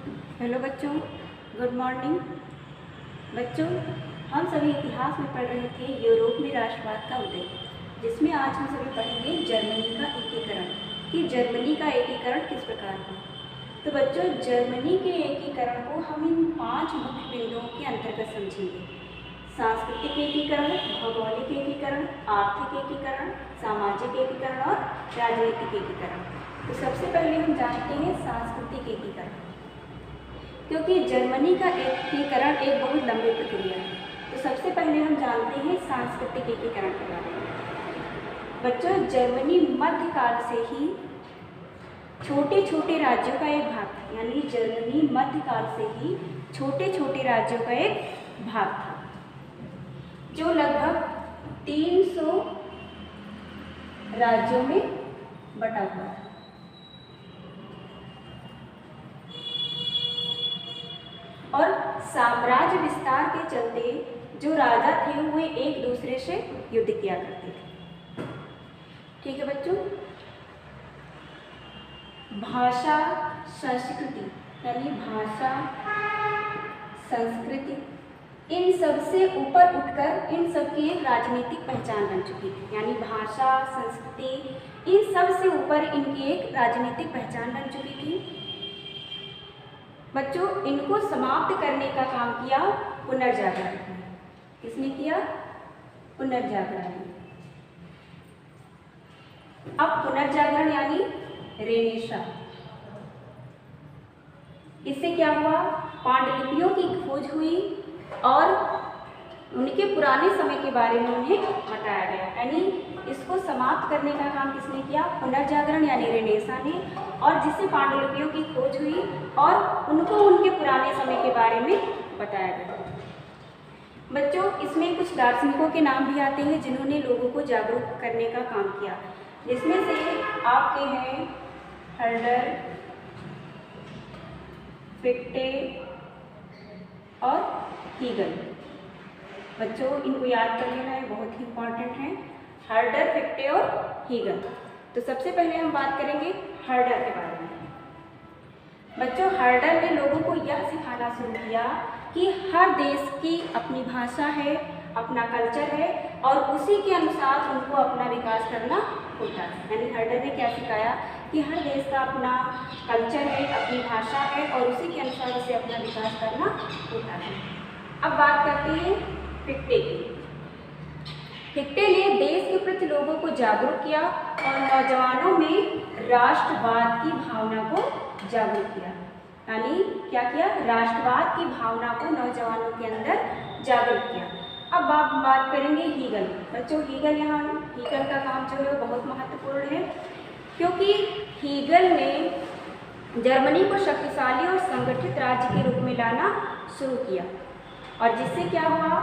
Hello बच्चों, good morning. बच्चों, हम सभी इतिहास में पढ़ रहे थे यूरोप में राष्ट्रवाद का उदय, जिसमें आज हम सभी पढ़ेंगे जर्मनी का एकीकरण कि जर्मनी का एकीकरण किस प्रकार हुआ। तो बच्चों, जर्मनी के एकीकरण को हम इन 5 मुख्य बिंदुओं के अंतर्गत समझेंगे: सांस्कृतिक एकीकरण, भौगोलिक एकीकरण, आर्थिक एकीकरण, सामाजिक एकीकरण और राजनीतिक एकीकरण। तो सबसे पहले हम जानते हैं सांस्कृतिक एकीकरण, क्योंकि जर्मनी का एकीकरण एक बहुत लंबी प्रक्रिया है। तो सबसे पहले हम जानते हैं सांस्कृतिक एकीकरण के बारे में। बच्चों, जर्मनी मध्यकाल से ही छोटे छोटे राज्यों का एक भाग था, यानी जर्मनी मध्यकाल से ही छोटे छोटे राज्यों का एक भाग था, जो लगभग 300 राज्यों में बटा हुआ था। और साम्राज्य विस्तार के चलते जो राजा थे वे एक दूसरे से युद्ध किया करते थे। ठीक है बच्चों, भाषा संस्कृति, यानी भाषा संस्कृति, इन सबसे ऊपर उठकर इन सब की एक राजनीतिक पहचान बन चुकी थी। यानी भाषा संस्कृति इन सब से ऊपर इनकी एक राजनीतिक पहचान बन चुकी थी। बच्चों, इनको समाप्त करने का काम किया पुनर्जागरण ने। किसने किया? पुनर्जागरण ने। अब पुनर्जागरण यानी रेनेसां, इससे क्या हुआ? पांडुलिपियों की खोज हुई और उनके पुराने समय के बारे में उन्हें बताया गया। यानी इसको समाप्त करने का काम किसने किया? पुनर्जागरण यानी रेनेसां ने। और जिससे पांडुलिपियों की खोज हुई और उनको उनके पुराने समय के बारे में बताया गया। बच्चों, इसमें कुछ दार्शनिकों के नाम भी आते हैं जिन्होंने लोगों को जागरूक करने का काम किया, जिसमें से आपके हैं हर्डर, फिक्टे और हीगल। बच्चों, इनको याद कर लेना है, बहुत ही इंपॉर्टेंट है, हर्डर, फिक्टे और हीगल। तो सबसे पहले हम बात करेंगे हर्डर के बारे में। बच्चों, हर्डर ने लोगों को यह सिखाना शुरू किया कि हर देश की अपनी भाषा है, अपना कल्चर है और उसी के अनुसार उनको अपना विकास करना होता है। यानी हर्डर ने क्या सिखाया कि हर देश का अपना कल्चर है, अपनी भाषा है और उसी के अनुसार उसे अपना विकास करना होता है। अब बात करते हैं फिक्टे की। फिक्टे ने देश के प्रति लोगों को जागरूक किया और नौजवानों में राष्ट्रवाद की भावना को जागरूक किया। यानी क्या किया? राष्ट्रवाद की भावना को नौजवानों के अंदर जागरूक किया। अब आप बात करेंगे हीगल। बच्चों, हीगल का काम जो है बहुत महत्वपूर्ण है, क्योंकि हीगल ने जर्मनी को शक्तिशाली और संगठित राज्य के रूप में लाना शुरू किया और जिससे क्या हुआ?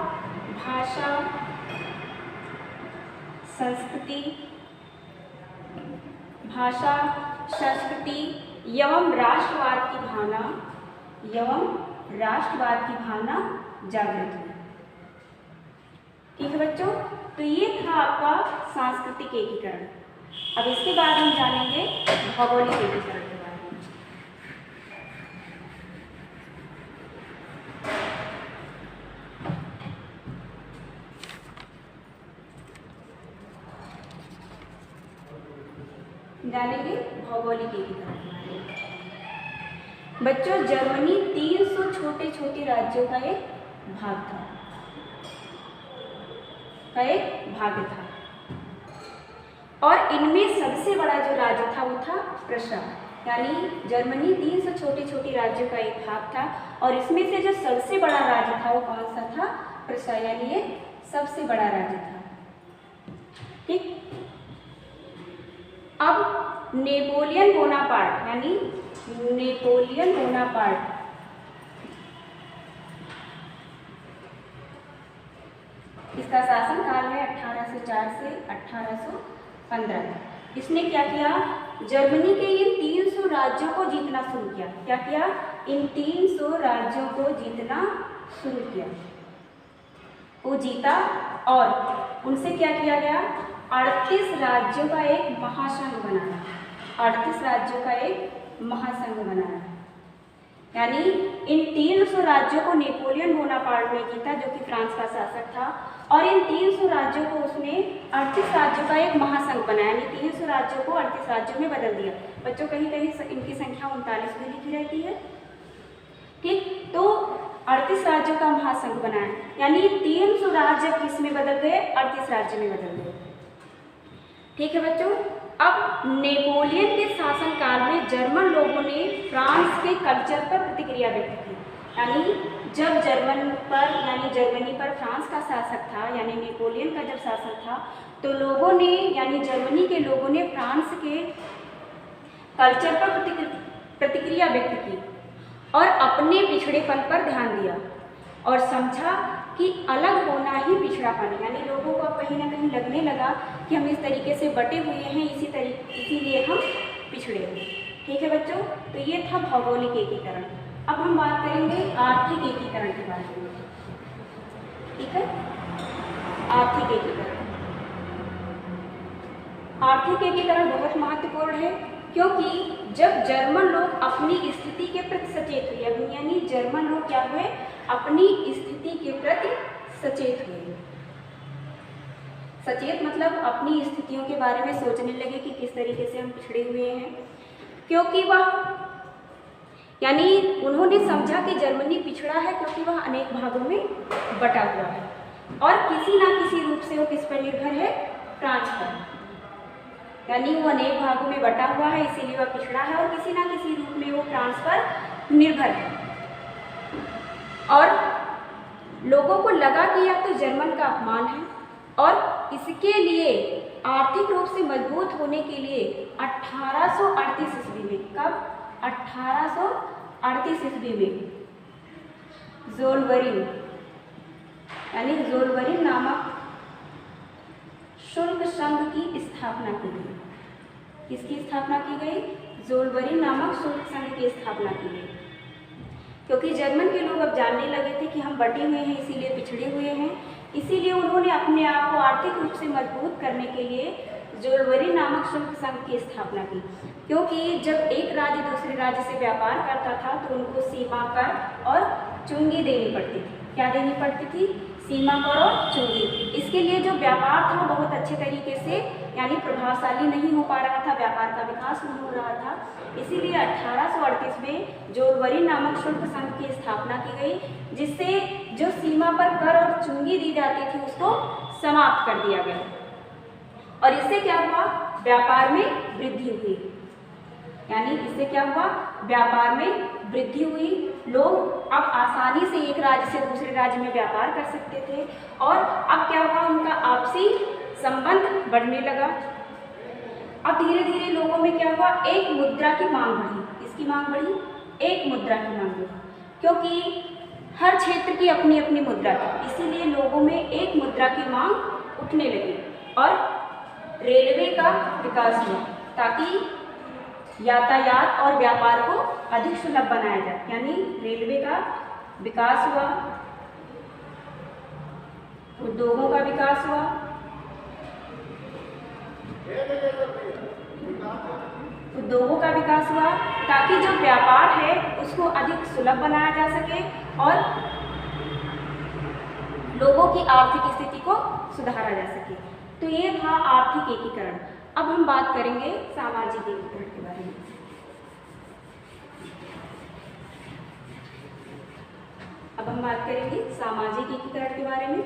भाषा संस्कृति एवं राष्ट्रवाद की भावना जागृत हुई। ठीक है बच्चों, तो ये था आपका सांस्कृतिक एकीकरण। अब इसके बाद हम जानेंगे भौगोलिक एकीकरण के बारे में। जानेंगे भौगोलिक एकीकरण के बारे में। बच्चों, जर्मनी 300 छोटे छोटे राज्यों का एक भाग था, और इनमें सबसे बड़ा जो राज्य था वो था प्रशा। यानी जर्मनी 300 छोटे छोटे राज्यों का एक भाग था और इसमें से जो सबसे बड़ा राज्य था वो कौन सा था? प्रशा, यानी ये सबसे बड़ा राज्य था। ठीक। अब नेपोलियन बोनापार्ट इसका शासनकाल है 1804 से 1815 तक। इसने क्या किया? जर्मनी के इन 300 राज्यों को जीतना शुरू किया। क्या किया? इन 300 राज्यों को जीतना शुरू किया। वो जीता और उनसे क्या किया गया? 38 राज्यों का एक महासंघ बनाना। 38 राज्यों का एक महासंघ बनाना। यानी इन 300 राज्यों को नेपोलियन बोनापार्ट ने जीता, जो कि फ्रांस का शासक था, और इन 300 राज्यों को उसने 38 राज्यों का एक महासंघ बनाया, यानी 300 राज्यों को 38 राज्यों में बदल दिया। बच्चों कहीं कहीं इनकी संख्या 39 भी लिखी रहती है, ठीक। तो 38 राज्यों का महासंघ बनाया, यानी 300 राज्य किस में बदल गए, 38 राज्य में बदल गए, ठीक है बच्चों। अब नेपोलियन के शासनकाल में जर्मन लोगों ने फ्रांस के कल्चर पर प्रतिक्रिया व्यक्त की, यानी जब जर्मनी पर फ्रांस का शासक था, यानी नेपोलियन का जब शासन था, तो लोगों ने, यानी जर्मनी के लोगों ने फ्रांस के कल्चर पर प्रतिक्रिया व्यक्त की और अपने पिछड़ेपन पर ध्यान दिया और समझा कि अलग होना ही पिछड़ापन है, यानी लोगों को कहीं ना कहीं लगने लगा कि हम इस तरीके से बटे हुए हैं, इसीलिए हम पिछड़े हैं, ठीक है बच्चों। तो ये था भौगोलिक एकीकरण। अब हम बात करेंगे आर्थिक एकीकरण के बारे में, ठीक है। आर्थिक एकीकरण, आर्थिक एकीकरण बहुत महत्वपूर्ण है, क्योंकि जब जर्मन लोग अपनी स्थिति के प्रति सचेत हुए, यानी जर्मन लोग क्या हुए, अपनी स्थिति के प्रति सचेत हुए। सचेत मतलब अपनी स्थितियों के बारे में सोचने लगे कि किस तरीके से हम पिछड़े हुए हैं, क्योंकि यानी उन्होंने समझा कि जर्मनी पिछड़ा है क्योंकि वह अनेक भागों में बटा हुआ है और किसी ना किसी रूप से वो किस पर निर्भर है, फ्रांस पर, यानी वो अनेक भागों में बटा हुआ है, इसीलिए वह पिछड़ा है और किसी ना किसी रूप में वो फ्रांस पर निर्भर है। और लोगों को लगा कि यह तो जर्मन का अपमान है और इसके लिए आर्थिक रूप से मजबूत होने के लिए 1838 ईस्वी में, कब, 1838 ईस्वी में ज़ोलबरीन, यानी ज़ोलबरीन नामक शुल्क संघ की स्थापना की गई। किसकी स्थापना की गई, ज़ोलबरीन नामक शुल्क संघ की स्थापना की गई, क्योंकि जर्मन के लोग अब जानने लगे थे कि हम बटे हुए हैं, इसीलिए पिछड़े हुए हैं, इसीलिए उन्होंने अपने आप को आर्थिक रूप से मजबूत करने के लिए ज़ोलबरीन नामक शुल्क संघ की स्थापना की। क्योंकि जब एक राज्य दूसरे राज्य से व्यापार करता था तो उनको सीमा कर और चुंगी देनी पड़ती थी। क्या देनी पड़ती थी, सीमा कर और चुंगी। इसके लिए जो व्यापार था बहुत अच्छे तरीके से, यानी प्रभावशाली नहीं हो पा रहा था, व्यापार का विकास नहीं हो रहा था, इसीलिए 1838 में ज़ोलबरीन नामक शुल्क संघ की स्थापना की गई, जिससे जो सीमा पर कर और चुंगी दी जाती थी उसको समाप्त कर दिया गया और इससे क्या हुआ, व्यापार में वृद्धि हुई। यानी इससे क्या हुआ, व्यापार में वृद्धि हुई, लोग अब आसानी से एक राज्य से दूसरे राज्य में व्यापार कर सकते थे और अब क्या हुआ, उनका आपसी संबंध बढ़ने लगा। अब धीरे धीरे लोगों में क्या हुआ, एक मुद्रा की मांग बढ़ी। किसकी मांग बढ़ी, एक मुद्रा की मांग बढ़ी, क्योंकि हर क्षेत्र की अपनी अपनी मुद्रा थी, इसीलिए लोगों में एक मुद्रा की मांग उठने लगी और रेलवे का विकास हुआ ताकि यातायात और व्यापार को अधिक सुलभ बनाया जाए, यानी रेलवे का विकास हुआ, उद्योगों का विकास हुआ, ताकि जो व्यापार है उसको अधिक सुलभ बनाया जा सके और लोगों की आर्थिक स्थिति को सुधारा जा सके। तो ये था आर्थिक एकीकरण। अब हम बात करेंगे सामाजिक एकीकरण के बारे में। अब हम बात करेंगे सामाजिक एकीकरण के बारे में।